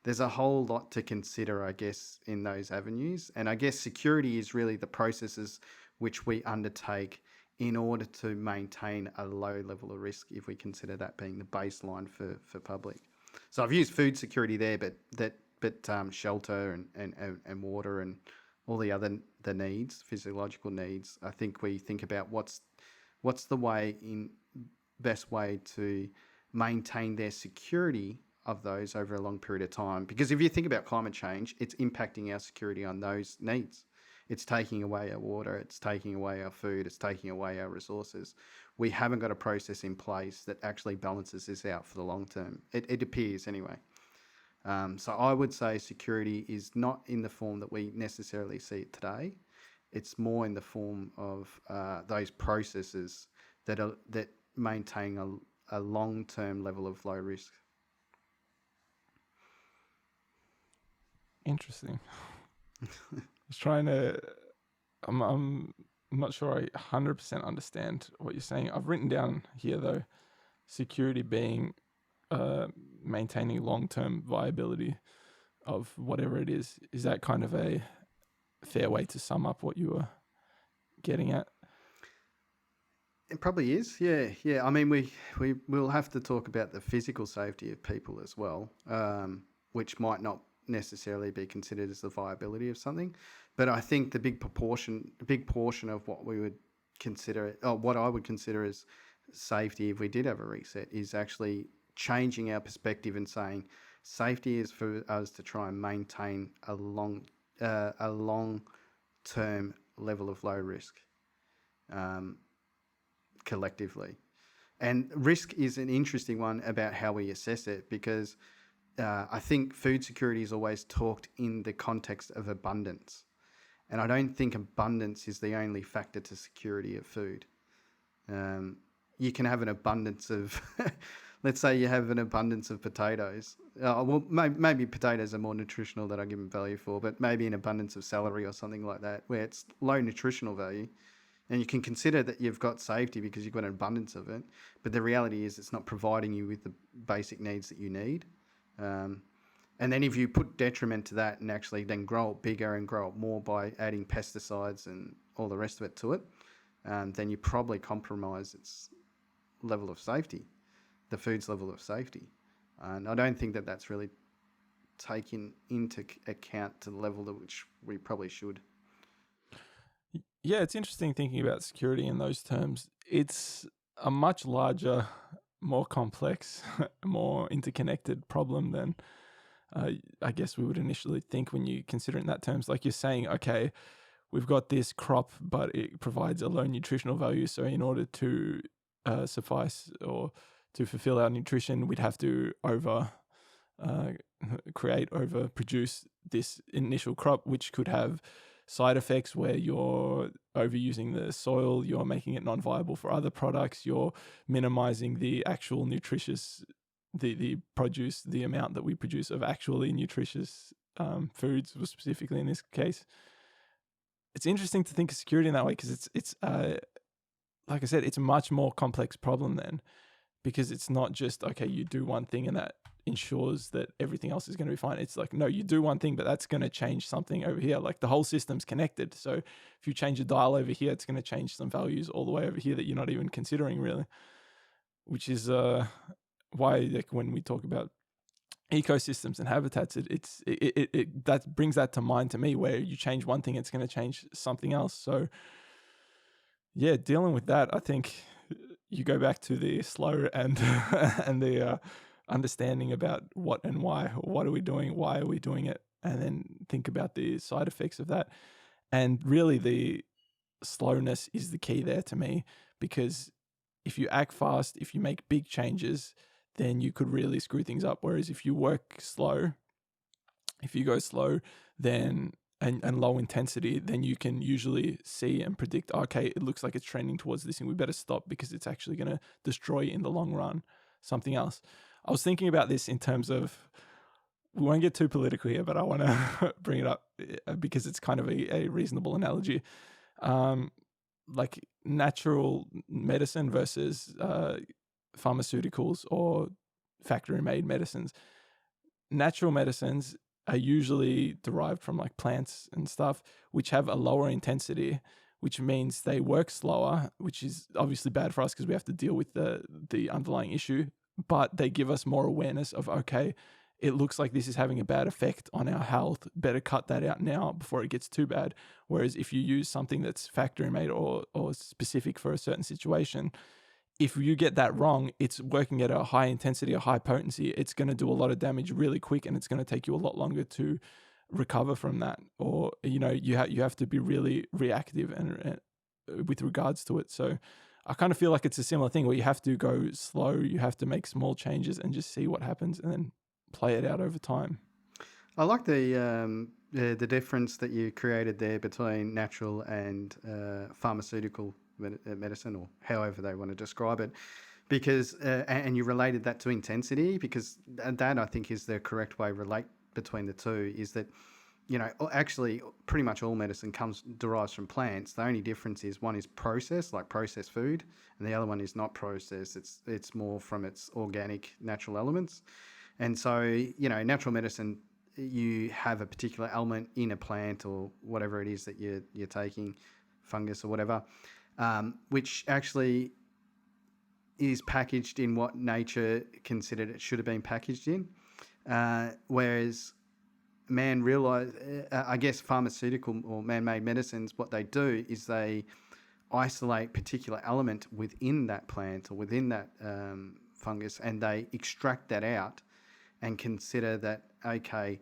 There's a whole lot to consider, I guess, in those avenues. And I guess security is really the processes which we undertake in order to maintain a low level of risk, if we consider that being the baseline for public. So I've used food security there, but shelter and water and all the needs, physiological needs. I think we think about what's the best way to maintain their security of those over a long period of time. Because if you think about climate change, it's impacting our security on those needs. It's taking away our water, it's taking away our food, it's taking away our resources. We haven't got a process in place that actually balances this out for the long term. It appears anyway. So I would say security is not in the form that we necessarily see it today. It's more in the form of those processes that maintain a long-term level of low risk. Interesting. I was trying to. I'm not sure I 100% understand what you're saying. I've written down here though, security being maintaining long-term viability of whatever it is. Is that kind of a fair way to sum up what you were getting at? It probably is, yeah. I mean, we'll have to talk about the physical safety of people as well, which might not necessarily be considered as the viability of something. But I think the big portion of what we would consider, or what I would consider as safety if we did have a reset, is actually changing our perspective and saying safety is for us to try and maintain a long-term level of low risk. Collectively. And risk is an interesting one about how we assess it, because I think food security is always talked in the context of abundance. And I don't think abundance is the only factor to security of food. You can have an abundance of, let's say you have an abundance of potatoes. Well, maybe potatoes are more nutritional that I give them value for, but maybe an abundance of celery or something like that, where it's low nutritional value. And you can consider that you've got safety because you've got an abundance of it. But the reality is it's not providing you with the basic needs that you need. And then if you put detriment to that and actually then grow it bigger and grow it more by adding pesticides and all the rest of it to it, then you probably compromise its level of safety, the food's level of safety. And I don't think that that's really taken into account to the level at which we probably should. Yeah, it's interesting thinking about security in those terms. It's a much larger, more complex, more interconnected problem than I guess we would initially think when you consider it in that terms. Like you're saying, okay, we've got this crop, but it provides a low nutritional value. So in order to suffice or to fulfill our nutrition, we'd have to overproduce this initial crop, which could have side effects where you're overusing the soil, you're making it non-viable for other products, you're minimizing the actual nutritious, the produce, the amount that we produce of actually nutritious foods, specifically in this case. It's interesting to think of security in that way, because it's like I said, it's a much more complex problem then, because it's not just, okay, you do one thing and that ensures that everything else is going to be fine. It's like, no, you do one thing, but that's going to change something over here. Like the whole system's connected. So if you change a dial over here, it's going to change some values all the way over here that you're not even considering really, which is why like when we talk about ecosystems and habitats, it that brings that to mind to me, where you change one thing, it's going to change something else. So yeah, dealing with that, I think you go back to the slow and and the understanding about what and why. What are we doing? Why are we doing it? And then think about the side effects of that. And really, the slowness is the key there to me, because if you act fast, if you make big changes, then you could really screw things up. Whereas if you work slow, if you go slow, then and low intensity, then you can usually see and predict, okay, it looks like it's trending towards this and we better stop because it's actually going to destroy in the long run something else. I was thinking about this in terms of, we won't get too political here, but I want to bring it up because it's kind of a reasonable analogy. Like natural medicine versus pharmaceuticals or factory-made medicines. Natural medicines are usually derived from like plants and stuff, which have a lower intensity, which means they work slower, which is obviously bad for us because we have to deal with the underlying issue. But they give us more awareness of, okay, it looks like this is having a bad effect on our health. Better cut that out now before it gets too bad. Whereas if you use something that's factory made or specific for a certain situation, if you get that wrong, it's working at a high intensity, a high potency. It's going to do a lot of damage really quick, and it's going to take you a lot longer to recover from that. Or, you know, you have to be really reactive and with regards to it. So I kind of feel like it's a similar thing where you have to go slow, you have to make small changes and just see what happens and then play it out over time. I like the difference that you created there between natural and pharmaceutical medicine, or however they want to describe it, because and you related that to intensity, because that I think is the correct way to relate between the two, is that, you know, actually pretty much all medicine derives from plants. The only difference is one is processed, like processed food, and the other one is not processed. It's more from its organic natural elements. And so, you know, natural medicine, you have a particular element in a plant or whatever it is that you're taking, fungus or whatever, which actually is packaged in what nature considered it should have been packaged in. Whereas man realized, I guess pharmaceutical or man-made medicines, what they do is they isolate particular element within that plant or within that fungus, and they extract that out and consider that, okay,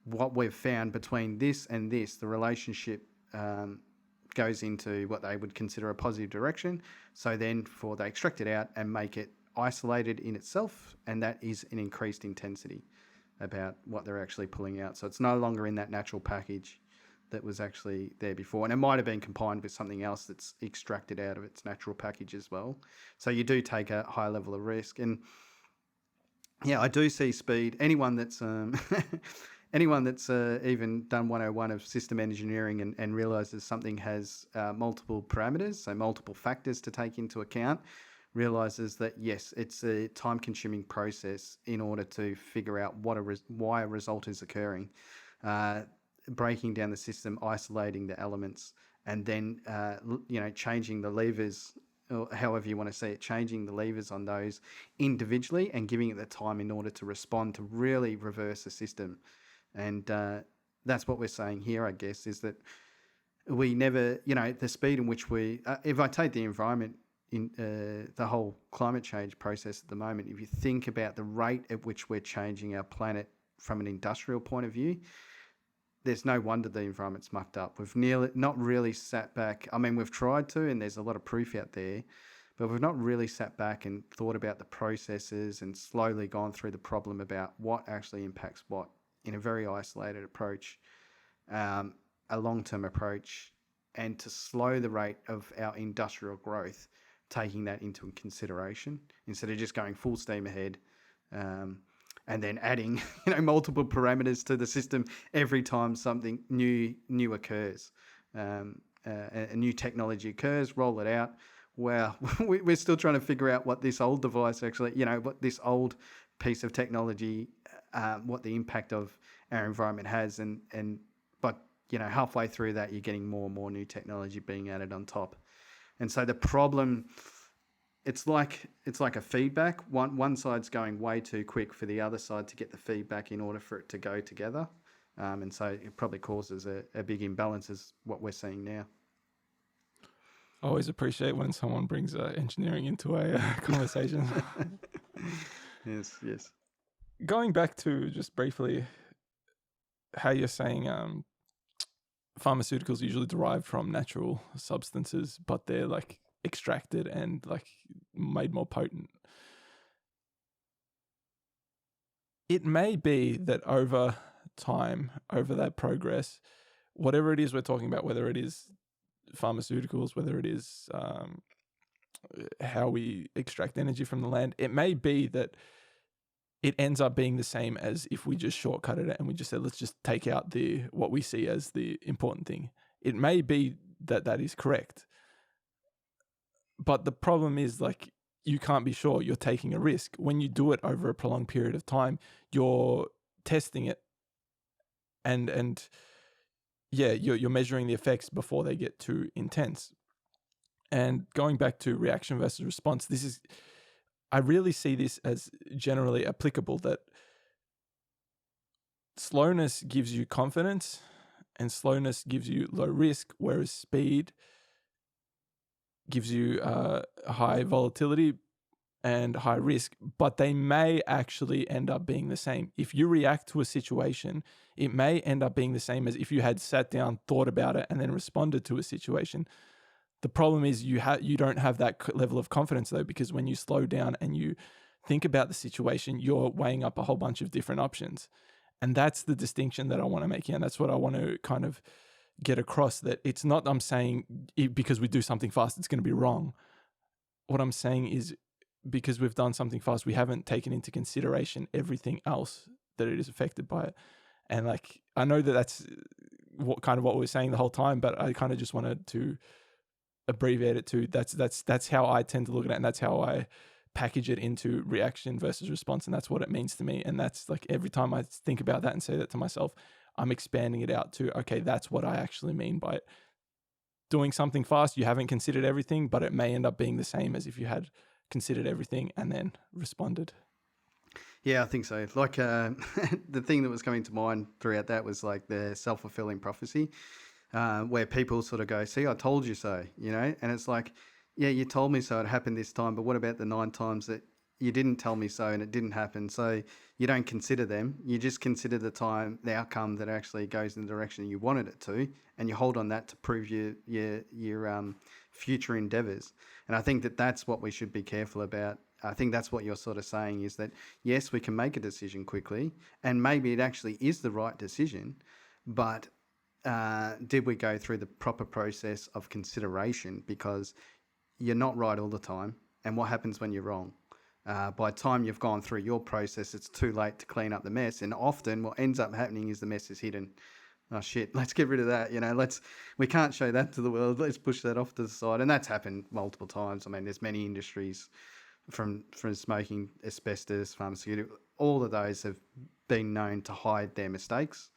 what we've found between this and this, the relationship goes into what they would consider a positive direction. So then they extract it out and make it isolated in itself, and that is an increased intensity about what they're actually pulling out. So it's no longer in that natural package that was actually there before. And it might have been combined with something else that's extracted out of its natural package as well. So you do take a high level of risk. And yeah, I do see speed. Anyone that's even done 101 of system engineering and realizes something has multiple parameters, so multiple factors to take into account, realizes that yes, it's a time-consuming process in order to figure out why a result is occurring, breaking down the system, isolating the elements, and then changing the levers, or however you want to say it, changing the levers on those individually and giving it the time in order to respond to really reverse the system. And that's what we're saying here, I guess, is that we never, the speed in which if I take the environment in the whole climate change process at the moment, if you think about the rate at which we're changing our planet from an industrial point of view, there's no wonder the environment's mucked up. We've not really sat back. I mean, we've tried to, and there's a lot of proof out there, but we've not really sat back and thought about the processes and slowly gone through the problem about what actually impacts what in a very isolated approach, a long-term approach, and to slow the rate of our industrial growth, taking that into consideration instead of just going full steam ahead. And then adding, multiple parameters to the system every time something new occurs. A new technology occurs, roll it out. Wow, we're still trying to figure out what this old device actually, what this old piece of technology, what the impact of our environment has, but halfway through that, you're getting more and more new technology being added on top. And so the problem, it's like a feedback. One side's going way too quick for the other side to get the feedback in order for it to go together. And so it probably causes a big imbalance, is what we're seeing now. I always appreciate when someone brings engineering into a conversation. Yes. Going back to just briefly how you're saying pharmaceuticals usually derived from natural substances, but they're like extracted and like made more potent. It may be that over time, over that progress, whatever it is we're talking about, whether it is pharmaceuticals, whether it is how we extract energy from the land, it may be that it ends up being the same as if we just shortcutted it and we just said, let's just take out what we see as the important thing. It may be that is correct. But the problem is, like, you can't be sure. You're taking a risk. When you do it over a prolonged period of time, you're testing it and you're measuring the effects before they get too intense. And going back to reaction versus response, I really see this as generally applicable, that slowness gives you confidence and slowness gives you low risk, whereas speed gives you high volatility and high risk, but they may actually end up being the same. If you react to a situation, it may end up being the same as if you had sat down, thought about it, and then responded to a situation. The problem is you don't have that level of confidence, though, because when you slow down and you think about the situation, you're weighing up a whole bunch of different options. And that's the distinction that I want to make here. And that's what I want to kind of get across, that it's not, I'm saying because we do something fast, it's going to be wrong. What I'm saying is, because we've done something fast, we haven't taken into consideration everything else that it is affected by it. And like, I know that that's what we were saying the whole time, but I kind of just wanted to abbreviate it to that's how I tend to look at it, and that's how I package it into reaction versus response, and that's what it means to me. And that's like, every time I think about that and say that to myself, I'm expanding it out to, okay, that's what I actually mean by it. Doing something fast, you haven't considered everything, but it may end up being the same as if you had considered everything and then responded. Yeah, I think so. Like the thing that was coming to mind throughout that was like the self-fulfilling prophecy, where people sort of go, see, I told you so, and it's like, yeah, you told me so, it happened this time, but what about the 9 times that you didn't tell me so and it didn't happen? So you don't consider them. You just consider the outcome that actually goes in the direction you wanted it to, and you hold on that to prove your future endeavors. And I think that's what we should be careful about. I think that's what you're sort of saying, is that, yes, we can make a decision quickly, and maybe it actually is the right decision, but did we go through the proper process of consideration? Because you're not right all the time. And what happens when you're wrong? By the time you've gone through your process, it's too late to clean up the mess. And often what ends up happening is the mess is hidden. Oh shit, let's get rid of that. We can't show that to the world. Let's push that off to the side. And that's happened multiple times. I mean, there's many industries, from smoking, asbestos, pharmaceutical, all of those have been known to hide their mistakes,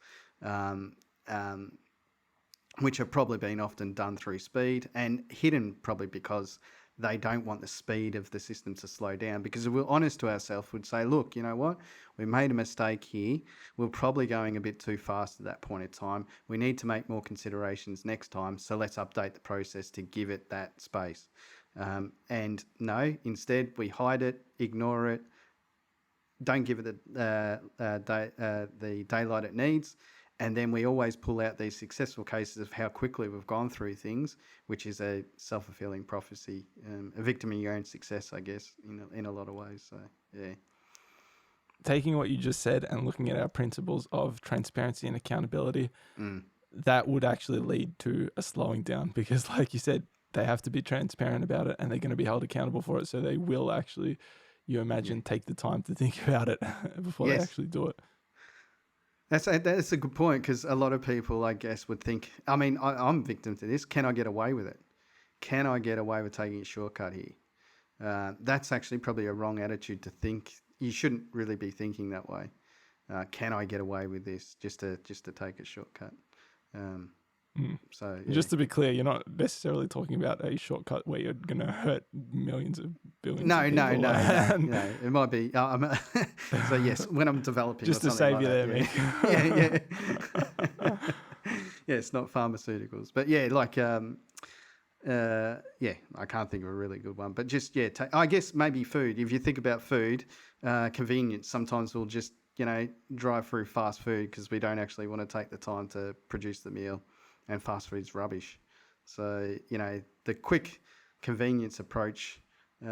which have probably been often done through speed, and hidden probably because they don't want the speed of the system to slow down. Because if we're honest to ourselves, we'd say, look, you know what? We made a mistake here. We're probably going a bit too fast at that point in time. We need to make more considerations next time. So let's update the process to give it that space. And no, instead we hide it, ignore it, don't give it the daylight it needs. And then we always pull out these successful cases of how quickly we've gone through things, which is a self-fulfilling prophecy, a victim in your own success, I guess, in a lot of ways. So, yeah. Taking what you just said and looking at our principles of transparency and accountability, that would actually lead to a slowing down, because like you said, they have to be transparent about it and they're going to be held accountable for it. So they will actually, you imagine, take the time to think about it before they actually do it. That's a good point, because a lot of people, I guess, would think, I mean, I'm victim to this. Can I get away with it? Can I get away with taking a shortcut here? That's actually probably a wrong attitude to think you shouldn't really be thinking that way. Can I get away with this just to take a shortcut? So yeah. Just to be clear, you're not necessarily talking about a shortcut where you're going to hurt millions of billions No, of people. no. It might be. So yes, when I'm developing, just or to save like you that, there, Mick. Yeah. Yeah, it's not pharmaceuticals, but yeah, like I can't think of a really good one, but just I guess maybe food. If you think about food, convenience. Sometimes we'll just drive through fast food because we don't actually want to take the time to produce the meal, and fast food's rubbish. So the quick convenience approach is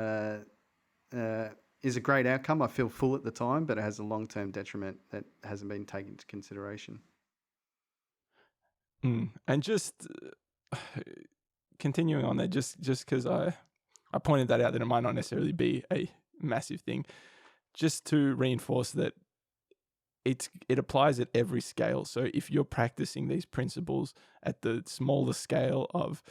a great outcome. I feel full at the time, but it has a long-term detriment that hasn't been taken into consideration. And just continuing on there, just because I pointed that out, that it might not necessarily be a massive thing, just to reinforce that it applies at every scale. So if you're practicing these principles at the smaller scale of,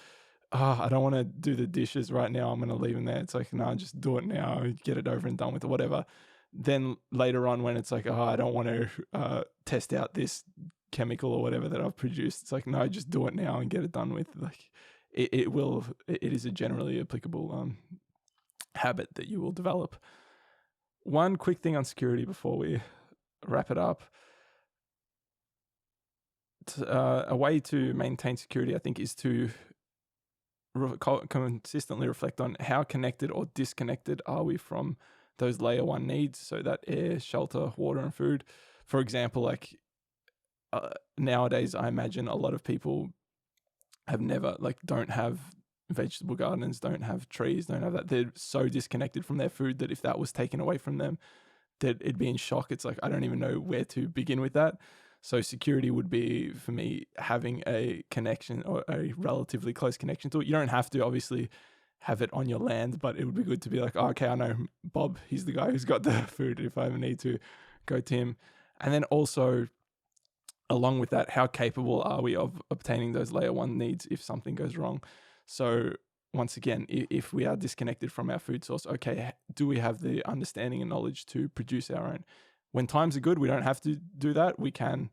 I don't want to do the dishes right now, I'm going to leave them there. It's like, no, just do it now, get it over and done with, or whatever. Then later on, when it's like, I don't want to test out this chemical or whatever that I've produced, it's like, no, just do it now and get it done with. Like it is a generally applicable habit that you will develop. One quick thing on security before we wrap it up. A way to maintain security, I think, is to consistently reflect on how connected or disconnected are we from those layer one needs, so that air, shelter, water, and food. For example, like nowadays, I imagine a lot of people don't have vegetable gardens, don't have trees, don't have that. They're so disconnected from their food that if that was taken away from them, that it'd be in shock. It's like, I don't even know where to begin with that. So security would be, for me, having a connection or a relatively close connection to it. You don't have to obviously have it on your land, but it would be good to be like, okay, I know Bob, he's the guy who's got the food. If I ever need to, go to him. And then also, along with that, how capable are we of obtaining those layer one needs if something goes wrong? So once again, if we are disconnected from our food source, okay, do we have the understanding and knowledge to produce our own? When times are good, we don't have to do that. We can,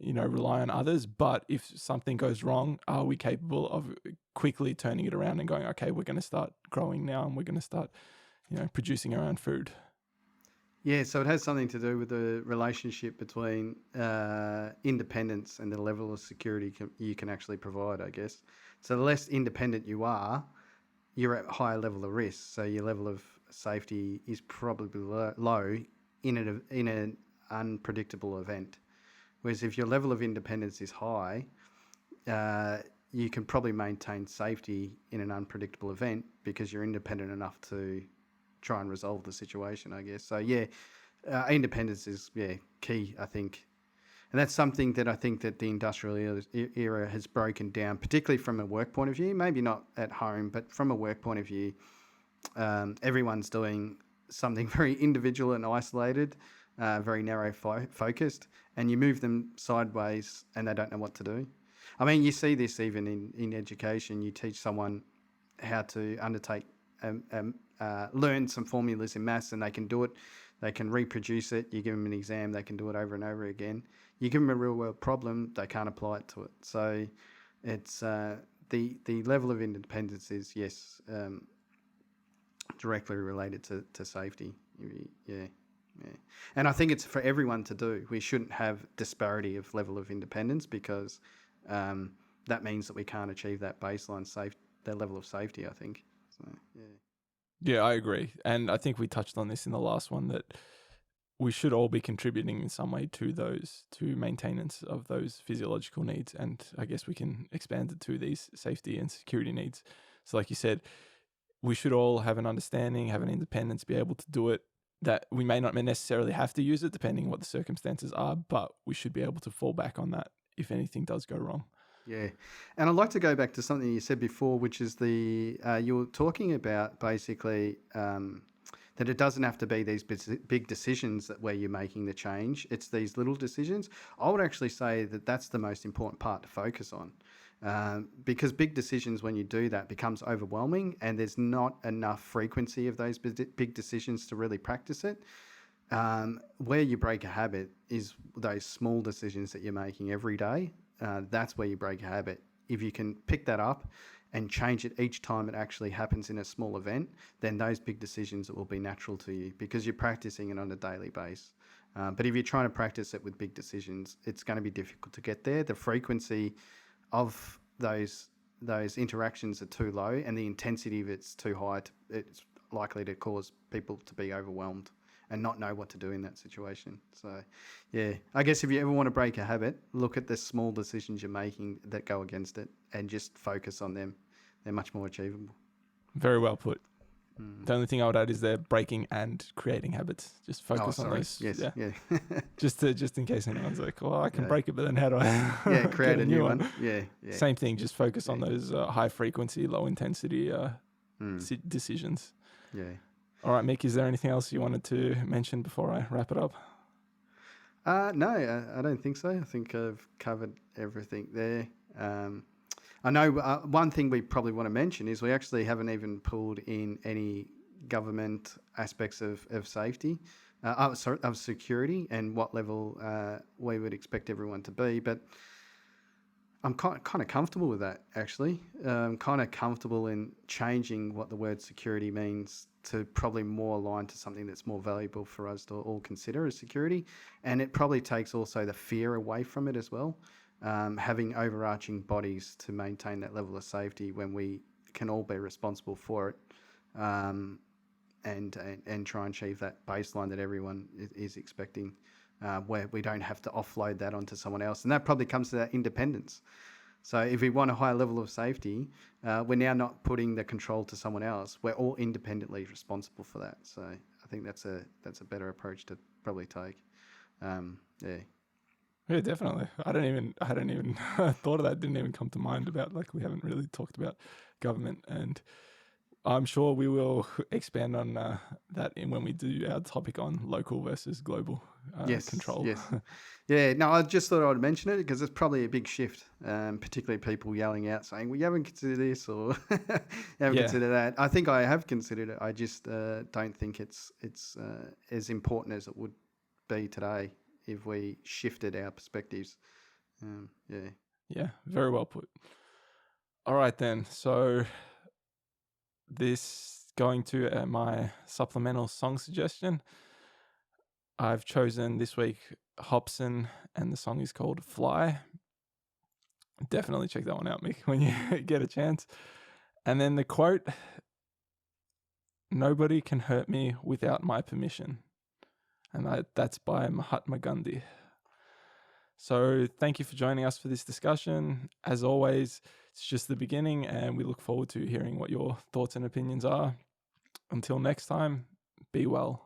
rely on others. But if something goes wrong, are we capable of quickly turning it around and going, okay, we're going to start growing now and we're going to start, producing our own food? Yeah, so it has something to do with the relationship between independence and the level of security you can actually provide, I guess. So the less independent you are, you're at a higher level of risk. So your level of safety is probably low in an unpredictable event. Whereas if your level of independence is high, you can probably maintain safety in an unpredictable event because you're independent enough to try and resolve the situation, I guess. So independence is key, I think. And that's something that I think that the industrial era has broken down, particularly from a work point of view, maybe not at home, but from a work point of view. Everyone's doing something very individual and isolated, very narrow focused, and you move them sideways and they don't know what to do. I mean, you see this even in education. You teach someone how to undertake learn some formulas in maths and they can do it, they can reproduce it. You give them an exam, they can do it over and over again. You give them a real world problem, they can't apply it to it. So it's the level of independence is directly related to safety. And I think it's for everyone to do. We shouldn't have disparity of level of independence because that means that we can't achieve that baseline that level of safety, I think. So, Yeah, I agree. And I think we touched on this in the last one, that we should all be contributing in some way to maintenance of those physiological needs. And I guess we can expand it to these safety and security needs. So like you said, we should all have an understanding, have an independence, be able to do it. That we may not necessarily have to use it depending on what the circumstances are, but we should be able to fall back on that if anything does go wrong. Yeah. And I'd like to go back to something you said before, which is you were talking about basically that it doesn't have to be these big decisions where you're making the change. It's these little decisions. I would actually say that that's the most important part to focus on because big decisions, when you do that, becomes overwhelming and there's not enough frequency of those big decisions to really practice it. Where you break a habit is those small decisions that you're making every day. That's where you break a habit. If you can pick that up and change it each time it actually happens in a small event, then those big decisions will be natural to you because you're practicing it on a daily basis. But if you're trying to practice it with big decisions, it's going to be difficult to get there. The frequency of those interactions are too low, and the intensity of it's too high. It's likely to cause people to be overwhelmed and not know what to do in that situation. So, yeah, I guess if you ever want to break a habit, look at the small decisions you're making that go against it and just focus on them. They're much more achievable. Very well put. The only thing I would add is they're breaking and creating habits. Just focus on those. Yes, yeah. just in case anyone's like, well, I can break it, but then how do I create a new one? Yeah. Same thing. Just focus on those high frequency, low intensity decisions. Yeah. All right, Mick, is there anything else you wanted to mention before I wrap it up? No, I don't think so. I think I've covered everything there. I know one thing we probably want to mention is we actually haven't even pulled in any government aspects of safety, of security, and what level we would expect everyone to be. But I'm kind of comfortable with that, actually. I'm kind of comfortable in changing what the word security means to probably more align to something that's more valuable for us to all consider as security. And it probably takes also the fear away from it as well. Having overarching bodies to maintain that level of safety when we can all be responsible for it, and try and achieve that baseline that everyone is expecting, where we don't have to offload that onto someone else. And that probably comes to that independence. So if we want a higher level of safety, we're now not putting the control to someone else. We're all independently responsible for that. So I think that's a better approach to probably take. Yeah, definitely. I hadn't even thought of that. Didn't even come to mind about, like, we haven't really talked about government, and I'm sure we will expand on that when we do our topic on local versus global control. Yes. Yeah, no, I just thought I would mention it because it's probably a big shift, particularly people yelling out saying, well, you haven't considered this or you haven't considered that. I think I have considered it. I just don't think it's as important as it would be today if we shifted our perspectives. Yeah, very well put. All right then. So this going to my supplemental song suggestion. I've chosen this week Hopsin, and the song is called Fly. Definitely check that one out, Mick, when you get a chance. And then the quote, nobody can hurt me without my permission. And that's by Mahatma Gandhi. So thank you for joining us for this discussion. As always, it's just the beginning, and we look forward to hearing what your thoughts and opinions are. Until next time, be well.